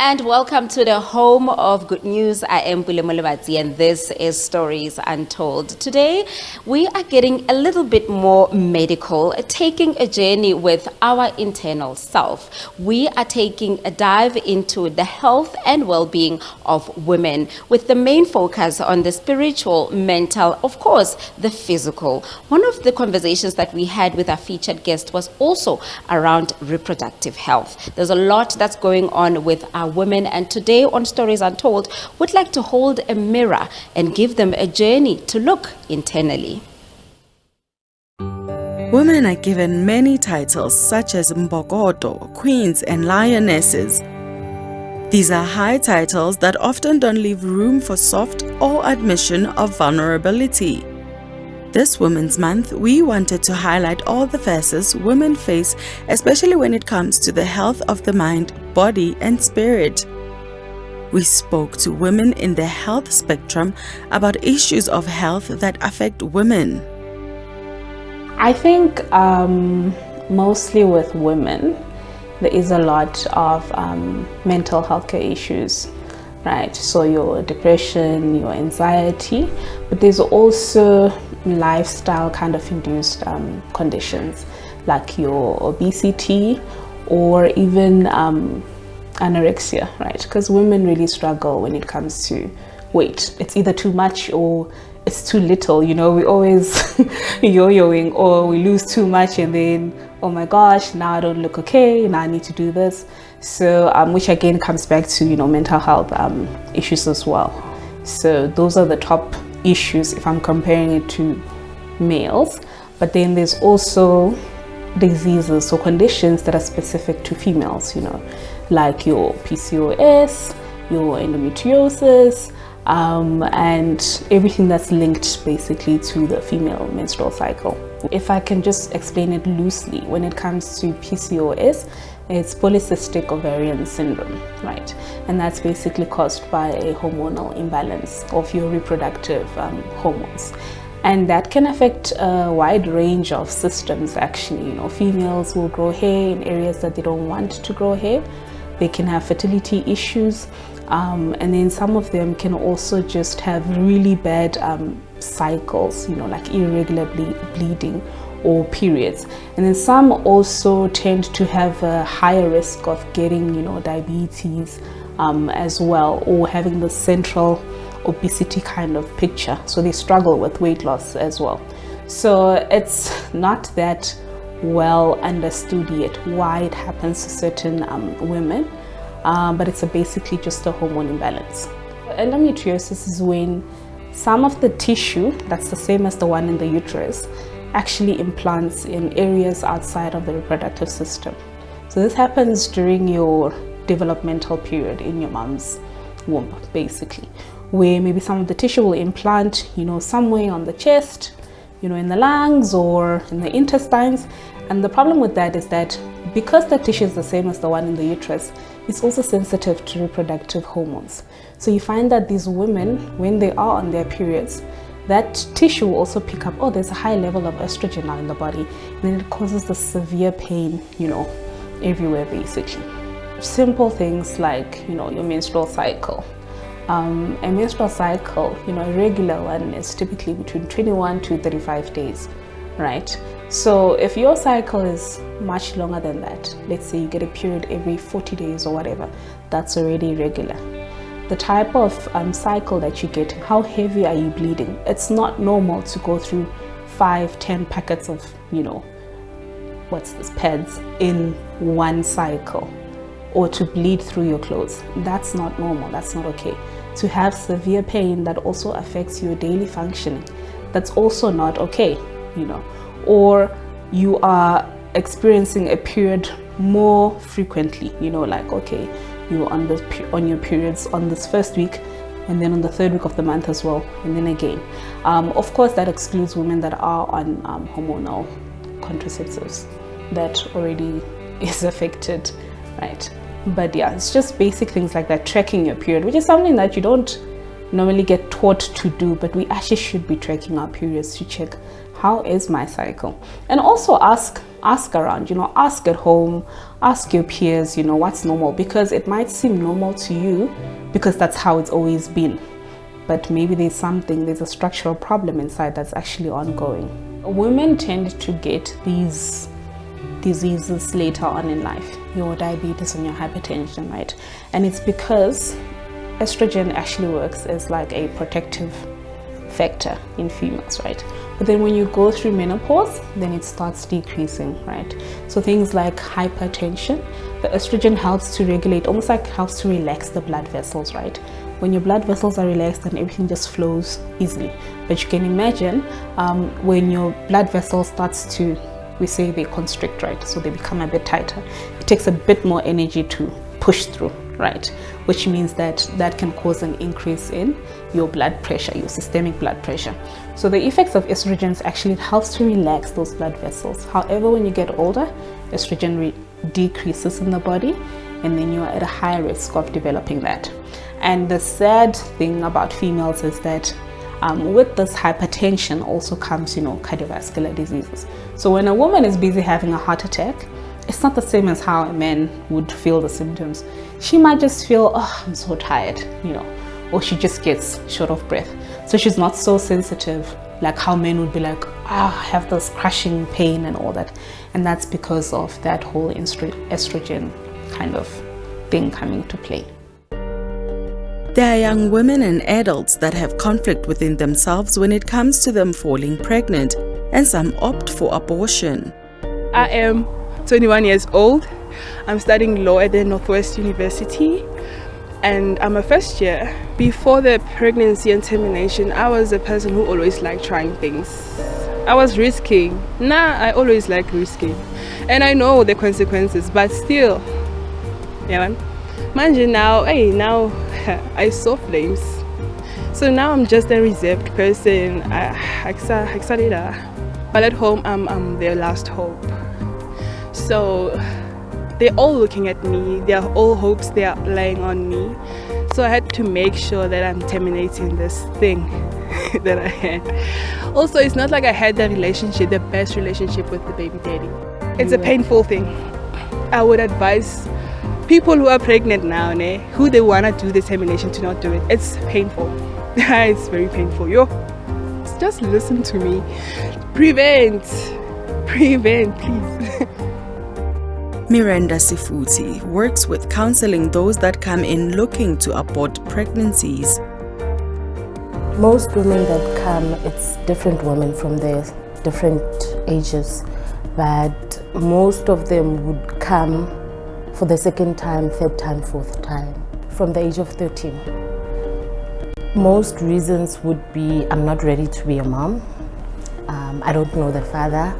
and welcome to the home of good news. I am Pule Molebatsi and this is Stories Untold. Today, we are getting a little bit more medical, taking a journey with our internal self. We are taking a dive into the health and well-being of women with the main focus on the spiritual, mental, of course, the physical. One of the conversations that we had with our featured guest was also around reproductive health. There's a lot that's going on with our women, and today on Stories Untold, we'd like to hold a mirror and give them a journey to look internally. Women are given many titles such as Mbokodo, Queens, and Lionesses. These are high titles that often don't leave room for soft or admission of vulnerability. This Women's Month, we wanted to highlight all the facets women face, especially when it comes to the health of the mind, body, and spirit. We spoke to women in the health spectrum about issues of health that affect women. I think mostly with women, there is a lot of mental health care issues, right? So your depression, your anxiety, but there's also lifestyle kind of induced conditions like your obesity or even anorexia, right? Because women really struggle when it comes to weight. It's either too much or it's too little. You know, we always yo-yoing, or we lose too much and then, oh my gosh, now I don't look okay, now I need to do this. So which again comes back to, you know, mental health issues as well. So those are the top issues if I'm comparing it to males. But then there's also diseases or conditions that are specific to females, you know, like your PCOS, your endometriosis, and everything that's linked basically to the female menstrual cycle. If I can just explain it loosely, when it comes to PCOS, it's polycystic ovarian syndrome, right? And that's basically caused by a hormonal imbalance of your reproductive hormones. And that can affect a wide range of systems actually. You know, females will grow hair in areas that they don't want to grow hair. They can have fertility issues. And then some of them can also just have really bad cycles, you know, like irregular bleeding or periods. And then some also tend to have a higher risk of getting, you know, diabetes as well, or having the central obesity kind of picture. So they struggle with weight loss as well. So it's not that well understood yet why it happens to certain women, but it's basically just a hormone imbalance. Endometriosis is when some of the tissue that's the same as the one in the uterus actually implants in areas outside of the reproductive system. So this happens during your developmental period in your mom's womb, basically, where maybe some of the tissue will implant, you know, somewhere on the chest, you know, in the lungs or in the intestines. And the problem with that is that because the tissue is the same as the one in the uterus, it's also sensitive to reproductive hormones. So you find that these women, when they are on their periods, that tissue will also pick up, oh, there's a high level of estrogen now in the body, and then it causes the severe pain, you know, everywhere basically. Simple things like, you know, your menstrual cycle. A menstrual cycle, you know, a regular one is typically between 21 to 35 days, right? So if your cycle is much longer than that, let's say you get a period every 40 days or whatever, that's already irregular. The type of cycle that you get, how heavy are you bleeding? It's not normal to go through 5-10 packets of, you know, pads in one cycle, or to bleed through your clothes. That's not normal, that's not okay. To have severe pain that also affects your daily functioning, that's also not okay, you know. Or you are experiencing a period more frequently, you know, like, okay, you're on your periods on this first week and then on the third week of the month as well, and then again. Of course, that excludes women that are on hormonal contraceptives that already is affected, right? But yeah, it's just basic things like that, tracking your period, which is something that you don't normally get taught to do, but we actually should be tracking our periods to check, how is my cycle? And also ask ask around, ask at home, ask your peers, what's normal, because it might seem normal to you because that's how it's always been. But maybe there's a structural problem inside that's actually ongoing. Women tend to get these diseases later on in life, your diabetes and your hypertension, right? And it's because estrogen actually works as like a protective factor in females, right? But then when you go through menopause, then it starts decreasing, right? So things like hypertension, the estrogen helps to regulate, almost like helps to relax the blood vessels, right? When your blood vessels are relaxed, then everything just flows easily. But you can imagine when your blood vessels starts to, we say they constrict, right? So they become a bit tighter. It takes a bit more energy to push through, right? Which means that can cause an increase in your blood pressure, your systemic blood pressure. So the effects of estrogens actually helps to relax those blood vessels. However, when you get older, estrogen decreases in the body, and then you're at a higher risk of developing that. And the sad thing about females is that with this hypertension also comes, cardiovascular diseases. So when a woman is busy having a heart attack, it's not the same as how a man would feel the symptoms. She might just feel, oh, I'm so tired, or she just gets short of breath. So she's not so sensitive like how men would be like, I have this crushing pain and all that. And that's because of that whole estrogen kind of thing coming to play. There are young women and adults that have conflict within themselves when it comes to them falling pregnant, and some opt for abortion. I am 21 years old. I'm studying law at the Northwest University, and I'm a first year. Before the pregnancy and termination, I was a person who always liked trying things. I was risking. I always like risking. And I know the consequences, but still, Manje now I saw flames. So now I'm just a reserved person. But at home, I'm their last hope. So they're all looking at me. Their all hopes, they are laying on me. So I had to make sure that I'm terminating this thing that I had. Also, it's not like I had the best relationship with the baby daddy. It's a painful thing. I would advise people who are pregnant now, who they want to do the termination, to not do it. It's painful. It's very painful. Just listen to me. Prevent, please. Miranda Sifuti works with counseling those that come in looking to abort pregnancies. Most women that come, it's different women from their different ages, but most of them would come for the second time, third time, fourth time, from the age of 13. Most reasons would be, I'm not ready to be a mom, I don't know the father,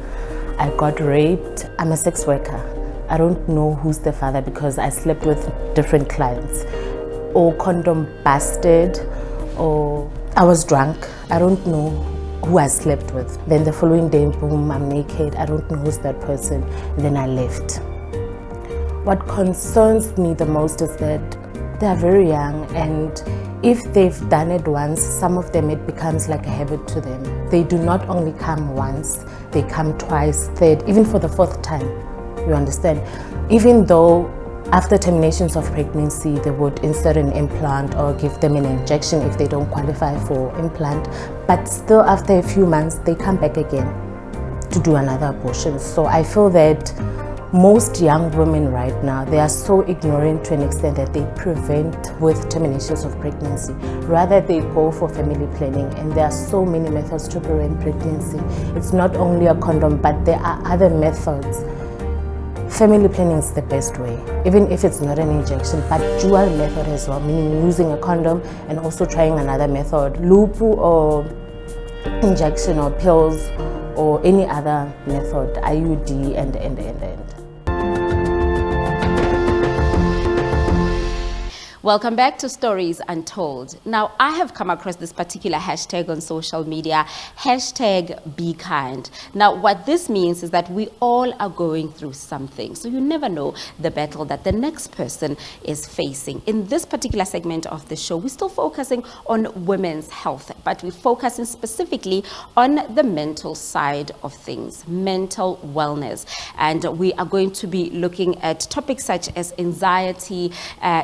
I got raped, I'm a sex worker, I don't know who's the father because I slept with different clients, or condom busted, or I was drunk, I don't know who I slept with. Then the following day, boom, I'm naked, I don't know who's that person, and then I left. What concerns me the most is that they are very young, and if they've done it once, some of them it becomes like a habit to them. They do not only come once, they come twice, third, even for the fourth time. You understand? Even though after terminations of pregnancy, they would insert an implant or give them an injection if they don't qualify for implant, but still after a few months, they come back again to do another abortion. So I feel that most young women right now, they are so ignorant to an extent that they prevent with terminations of pregnancy. Rather, they go for family planning, and there are so many methods to prevent pregnancy. It's not only a condom, but there are other methods. Family planning is the best way, even if it's not an injection, but dual method as well, meaning using a condom and also trying another method, lupu or injection or pills or any other method, IUD and. Welcome back to Stories Untold. Now, I have come across this particular hashtag on social media, #BeKind. Now, what this means is that we all are going through something. So you never know the battle that the next person is facing. In this particular segment of the show, we're still focusing on women's health, but we're focusing specifically on the mental side of things, mental wellness. And we are going to be looking at topics such as anxiety,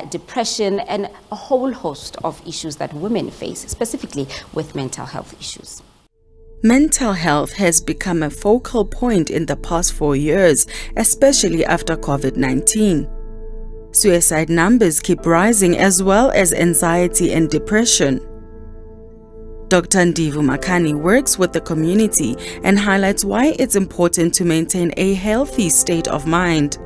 depression, and a whole host of issues that women face, specifically with mental health issues. Mental health has become a focal point in the past 4 years, especially after COVID-19. Suicide numbers keep rising, as well as anxiety and depression. Dr. Ndivho Makhani works with the community and highlights why it's important to maintain a healthy state of mind.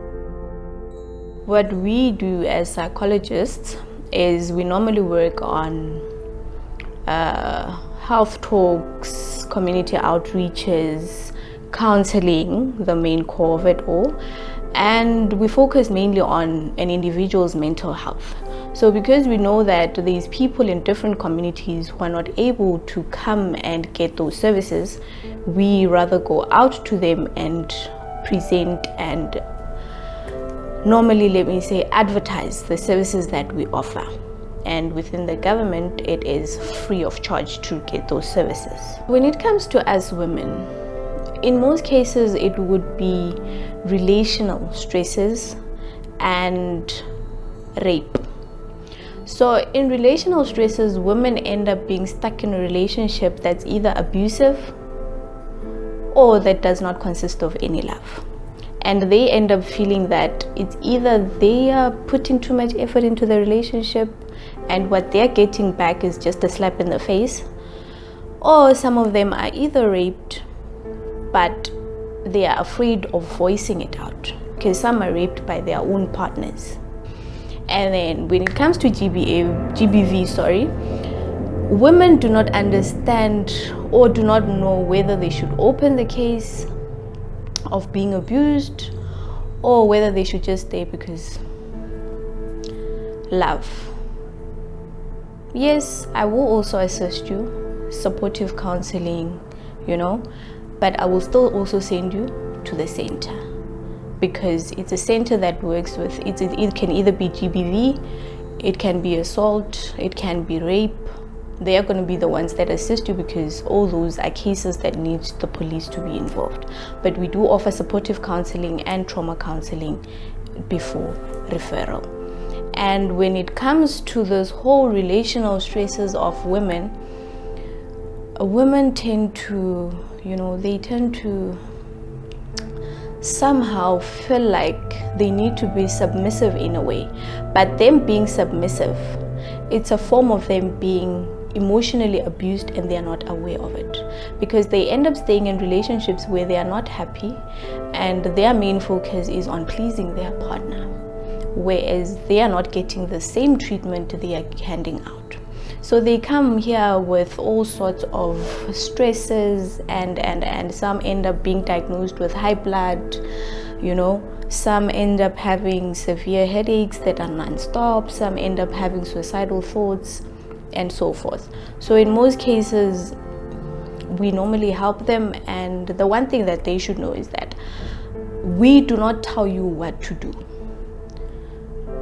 What we do as psychologists is we normally work on health talks, community outreaches, counseling, the main core of it all, and we focus mainly on an individual's mental health. So because we know that these people in different communities who are not able to come and get those services, we rather go out to them and present and normally, let me say, advertise the services that we offer. And within the government, it is free of charge to get those services. When it comes to us women, in most cases, it would be relational stresses and rape. So in relational stresses, women end up being stuck in a relationship that's either abusive or that does not consist of any love. And they end up feeling that it's either they are putting too much effort into the relationship and what they're getting back is just a slap in the face, or some of them are either raped but they are afraid of voicing it out, because some are raped by their own partners. And then when it comes to GBV, women do not understand or do not know whether they should open the case of being abused or whether they should just stay because love. Yes, I will also assist you, supportive counseling, but I will still also send you to the center, because it's a center that works with it can either be GBV, it can be assault, it can be rape. They are going to be the ones that assist you, because all those are cases that need the police to be involved. But we do offer supportive counseling and trauma counseling before referral. And when it comes to this whole relational stresses of women tend to, they tend to somehow feel like they need to be submissive in a way. But them being submissive, it's a form of them being emotionally abused and they are not aware of it, because they end up staying in relationships where they are not happy and their main focus is on pleasing their partner, whereas they are not getting the same treatment they are handing out. So they come here with all sorts of stresses and some end up being diagnosed with high blood, some end up having severe headaches that are non-stop, some end up having suicidal thoughts, and so forth. So in most cases, we normally help them, and the one thing that they should know is that we do not tell you what to do,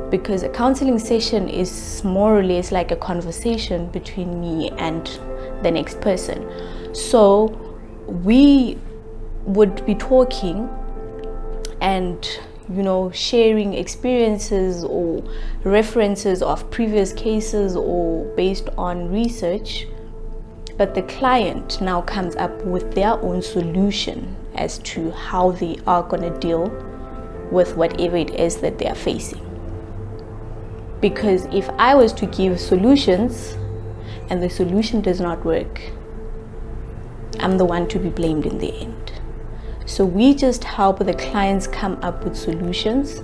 because a counseling session is more or less like a conversation between me and the next person. So we would be talking and sharing experiences or references of previous cases or based on research, but the client now comes up with their own solution as to how they are going to deal with whatever it is that they are facing. Because if I was to give solutions and the solution does not work, I'm the one to be blamed in the end. So we just help the clients come up with solutions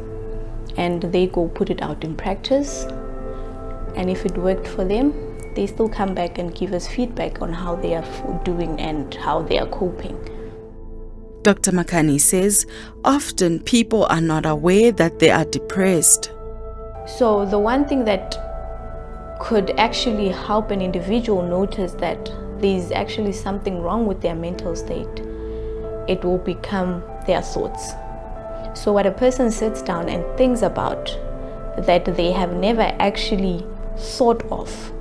and they go put it out in practice. And if it worked for them, they still come back and give us feedback on how they are doing and how they are coping. Dr. Makhani says often people are not aware that they are depressed. So the one thing that could actually help an individual notice that there's actually something wrong with their mental state, it will become their thoughts. So what a person sits down and thinks about that they have never actually thought of,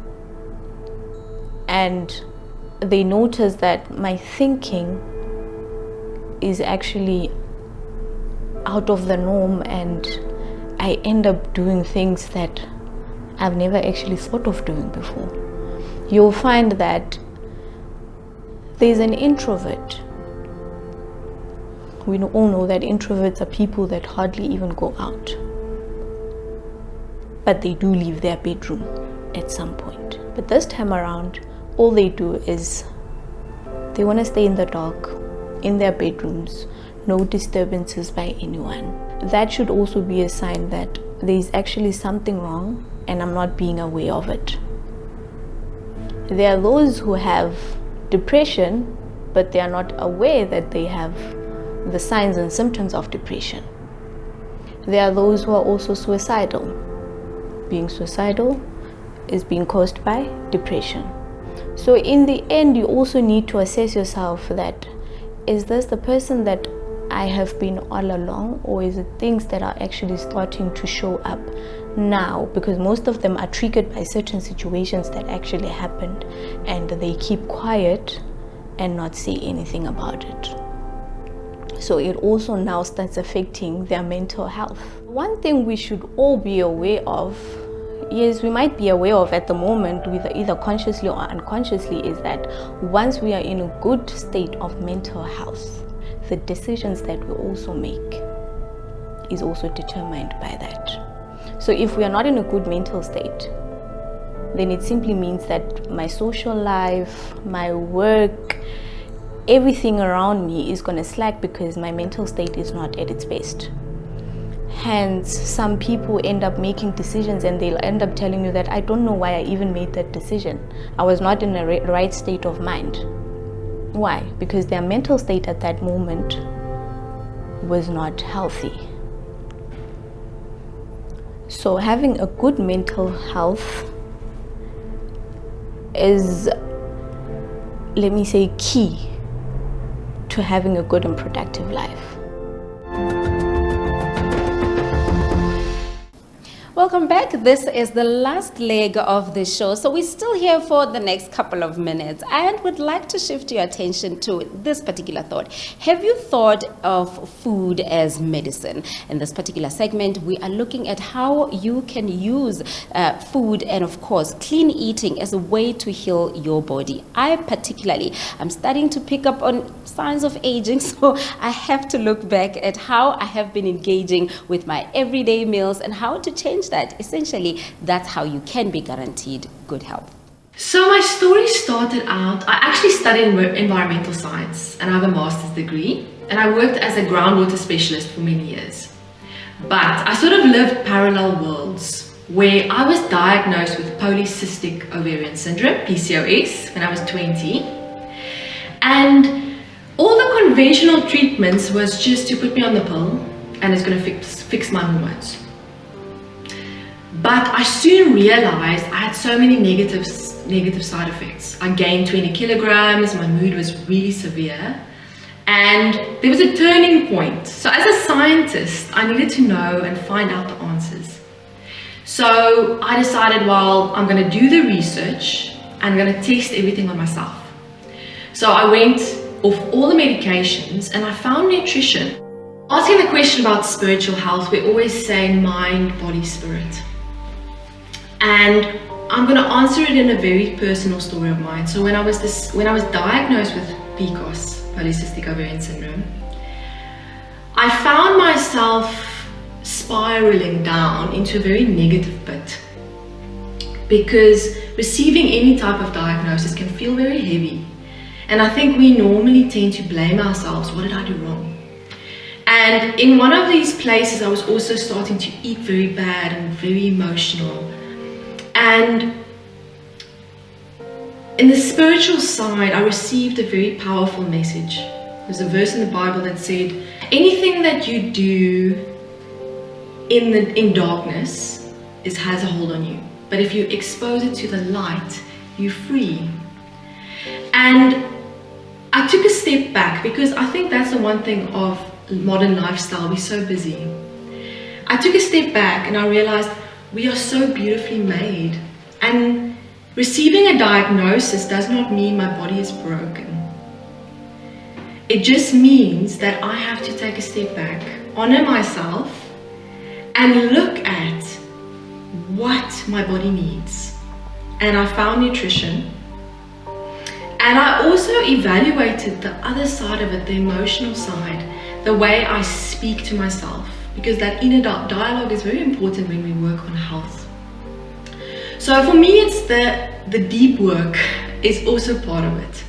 and they notice that my thinking is actually out of the norm, and I end up doing things that I've never actually thought of doing before. You'll find that there's an introvert. We all know that introverts are people that hardly even go out, but they do leave their bedroom at some point. But this time around, all they do is they want to stay in the dark, in their bedrooms, no disturbances by anyone. That should also be a sign that there's actually something wrong and I'm not being aware of it. There are those who have depression, but they are not aware that they have the signs and symptoms of depression. There are those who are also suicidal. Being suicidal is being caused by depression. So in the end, you also need to assess yourself that, is this the person that I have been all along, or is it things that are actually starting to show up now? Because most of them are triggered by certain situations that actually happened, and they keep quiet and not say anything about it. So it also now starts affecting their mental health. One thing we should all be aware of, yes, we might be aware of at the moment, either consciously or unconsciously, is that once we are in a good state of mental health, the decisions that we also make is also determined by that. So if we are not in a good mental state, then it simply means that my social life, my work, everything around me is going to slack because my mental state is not at its best. Hence, some people end up making decisions and they'll end up telling you that I don't know why I even made that decision. I was not in the right state of mind. Why? Because their mental state at that moment was not healthy. So having a good mental health is, let me say, key to having a good and productive life. Welcome back. This is the last leg of the show. So we're still here for the next couple of minutes and would like to shift your attention to this particular thought. Have you thought of food as medicine? In this particular segment, we are looking at how you can use food and, of course, clean eating as a way to heal your body. I particularly am starting to pick up on signs of aging, so I have to look back at how I have been engaging with my everyday meals and how to change that. Essentially, that's how you can be guaranteed good health. So my story started out, I actually studied environmental science and I have a master's degree, and I worked as a groundwater specialist for many years. But I sort of lived parallel worlds where I was diagnosed with polycystic ovarian syndrome, PCOS, when I was 20. And all the conventional treatments was just to put me on the pill and it's going to fix my hormones. But I soon realized I had so many negative side effects. I gained 20 kilograms, my mood was really severe, and there was a turning point. So as a scientist, I needed to know and find out the answers. So I decided, well, I'm going to do the research and I'm going to test everything on myself. So I went off all the medications and I found nutrition. Asking the question about spiritual health, we always say mind, body, spirit. And I'm going to answer it in a very personal story of mine. So when I was diagnosed with PCOS, polycystic ovarian syndrome, I found myself spiraling down into a very negative pit, because receiving any type of diagnosis can feel very heavy. And I think we normally tend to blame ourselves. What did I do wrong? And in one of these places, I was also starting to eat very bad and very emotional. And in the spiritual side, I received a very powerful message. There's a verse in the Bible that said, anything that you do in darkness has a hold on you. but if you expose it to the light, you're free. And I took a step back because I think that's the one thing of modern lifestyle, we're so busy. I took a step back and I realized we are so beautifully made, and receiving a diagnosis does not mean my body is broken. It just means that I have to take a step back, honor myself, and look at what my body needs. And I found nutrition. And I also evaluated the other side of it, the emotional side, the way I speak to myself, because that inner dialogue is very important when we work on health. So for me, it's the deep work is also part of it,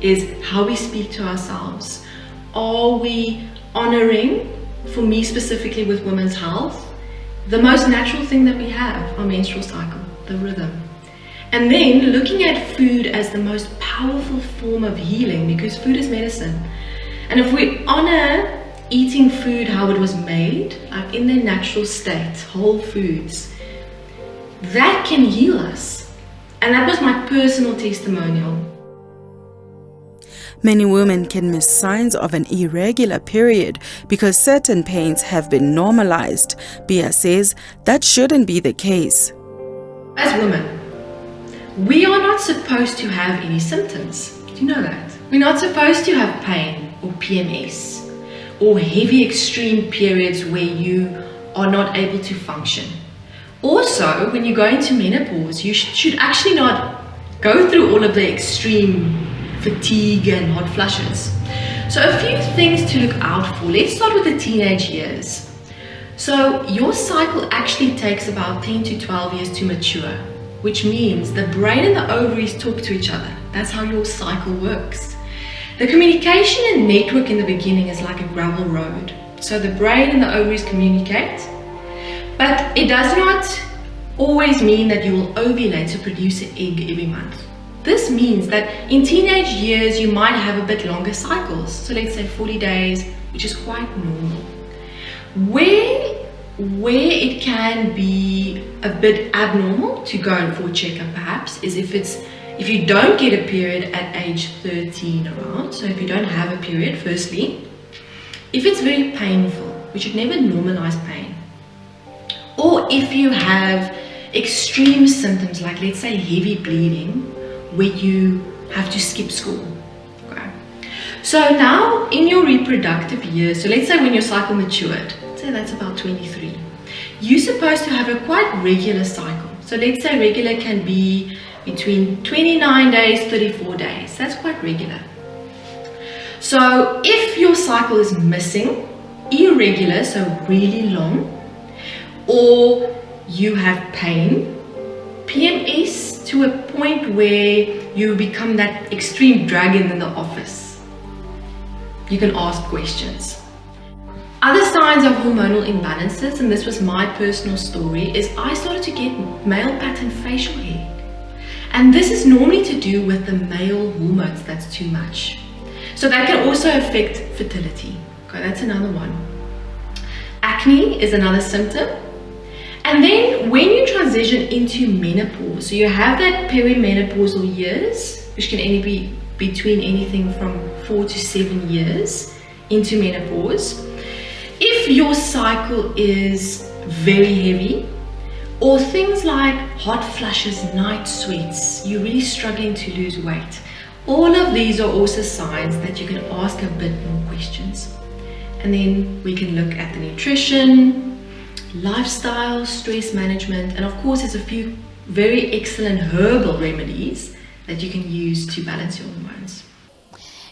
is how we speak to ourselves. Are we honoring, for me specifically with women's health, the most natural thing that we have, our menstrual cycle, the rhythm. And then looking at food as the most powerful form of healing, because food is medicine. And if we honor eating food how it was made, like in their natural state, whole foods, that can heal us. And that was my personal testimonial. Many women can miss signs of an irregular period because certain pains have been normalized. Bea says that shouldn't be the case. As women, we are not supposed to have any symptoms. Do you know that? We're not supposed to have pain or PMS or heavy extreme periods where you are not able to function. Also, when you go into menopause, you should actually not go through all of the extreme fatigue and hot flushes. So a few things to look out for. Let's start with the teenage years. So your cycle actually takes about 10 to 12 years to mature, which means the brain and the ovaries talk to each other. That's how your cycle works. The communication and network in the beginning is like a gravel road. So the brain and the ovaries communicate, but it does not always mean that you will ovulate to produce an egg every month. This means that in teenage years you might have a bit longer cycles. So let's say 40 days, which is quite normal. Where it can be a bit abnormal to go for a checkup perhaps is if you don't get a period at age 13 around. So if you don't have a period, firstly, if it's very painful, we should never normalize pain. Or if you have extreme symptoms like, let's say, heavy bleeding, where you have to skip school. Okay. So now in your reproductive years, so let's say when your cycle matured, say that's about 23, you're supposed to have a quite regular cycle. So let's say regular can be between 29 days, 34 days. That's quite regular. So if your cycle is missing, irregular, so really long, or you have pain, PMS to a point where you become that extreme dragon in the office, you can ask questions. Other signs of hormonal imbalances, and this was my personal story, is I started to get male pattern facial hair. And this is normally to do with the male hormones that's too much. So that can also affect fertility. Okay, that's another one. Acne is another symptom. And then when you transition into menopause, so you have that perimenopausal years, which can only be between anything from 4 to 7 years into menopause. If your cycle is very heavy, or things like hot flushes, night sweats, you're really struggling to lose weight, all of these are also signs that you can ask a bit more questions. And then we can look at the nutrition, lifestyle, stress management, and of course there's a few very excellent herbal remedies that you can use to balance your hormones.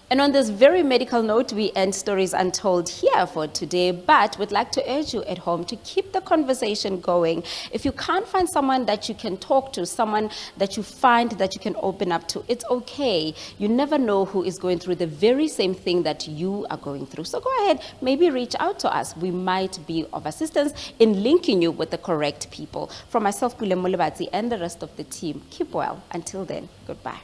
And on this very medical note, we end Stories Untold here for today, but we'd like to urge you at home to keep the conversation going. If you can't find someone that you can talk to, someone that you find that you can open up to, it's okay. You never know who is going through the very same thing that you are going through. So go ahead, maybe reach out to us. We might be of assistance in linking you with the correct people. From myself, Bea Hurter, and the rest of the team, keep well. Until then, goodbye.